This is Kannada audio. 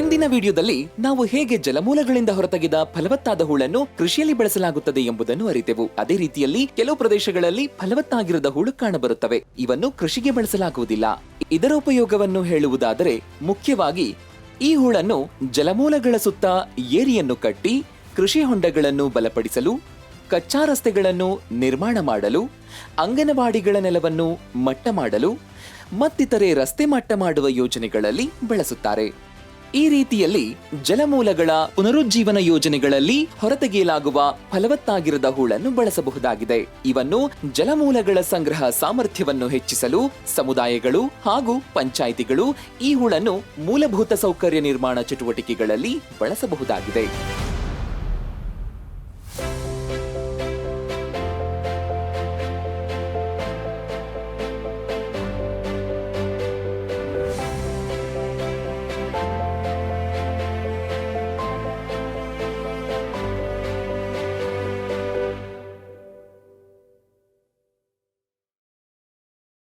ಹಿಂದಿನ ವಿಡಿಯೋದಲ್ಲಿ ನಾವು ಹೇಗೆ ಜಲಮೂಲಗಳಿಂದ ಹೊರತೆಗೆದ ಫಲವತ್ತಾದ ಹೂಳನ್ನು ಕೃಷಿಯಲ್ಲಿ ಬಳಸಲಾಗುತ್ತದೆ ಎಂಬುದನ್ನು ಅರಿತೆವು. ಅದೇ ರೀತಿಯಲ್ಲಿ ಕೆಲವು ಪ್ರದೇಶಗಳಲ್ಲಿ ಫಲವತ್ತಾಗಿರದ ಹೂಳು ಕಾಣಬರುತ್ತವೆ. ಇವನ್ನು ಕೃಷಿಗೆ ಬಳಸಲಾಗುವುದಿಲ್ಲ. ಇದರ ಉಪಯೋಗವನ್ನು ಹೇಳುವುದಾದರೆ ಮುಖ್ಯವಾಗಿ ಈ ಹೂಳನ್ನು ಜಲಮೂಲಗಳ ಸುತ್ತ ಏರಿಯನ್ನು ಕಟ್ಟಿ ಕೃಷಿ ಹೊಂಡಗಳನ್ನು ಬಲಪಡಿಸಲು, ಕಚ್ಚಾ ರಸ್ತೆಗಳನ್ನು ನಿರ್ಮಾಣ ಮಾಡಲು, ಅಂಗನವಾಡಿಗಳ ನೆಲವನ್ನು ಮಟ್ಟ ಮಾಡಲು ಮತ್ತಿತರೆ ರಸ್ತೆ ಮಟ್ಟ ಮಾಡುವ ಯೋಜನೆಗಳಲ್ಲಿ ಬಳಸುತ್ತಾರೆ. ಈ ರೀತಿಯಲ್ಲಿ ಜಲಮೂಲಗಳ ಪುನರುಜ್ಜೀವನ ಯೋಜನೆಗಳಲ್ಲಿ ಹೊರತೆಗೆಯಲಾಗುವ ಫಲವತ್ತಾಗಿರದ ಹೂಳನ್ನು ಬಳಸಬಹುದಾಗಿದೆ. ಇವನ್ನು ಜಲಮೂಲಗಳ ಸಂಗ್ರಹ ಸಾಮರ್ಥ್ಯವನ್ನು ಹೆಚ್ಚಿಸಲು ಸಮುದಾಯಗಳು ಹಾಗೂ ಪಂಚಾಯಿತಿಗಳು ಈ ಹೂಳನ್ನು ಮೂಲಭೂತ ಸೌಕರ್ಯ ನಿರ್ಮಾಣ ಚಟುವಟಿಕೆಗಳಲ್ಲಿ ಬಳಸಬಹುದಾಗಿದೆ.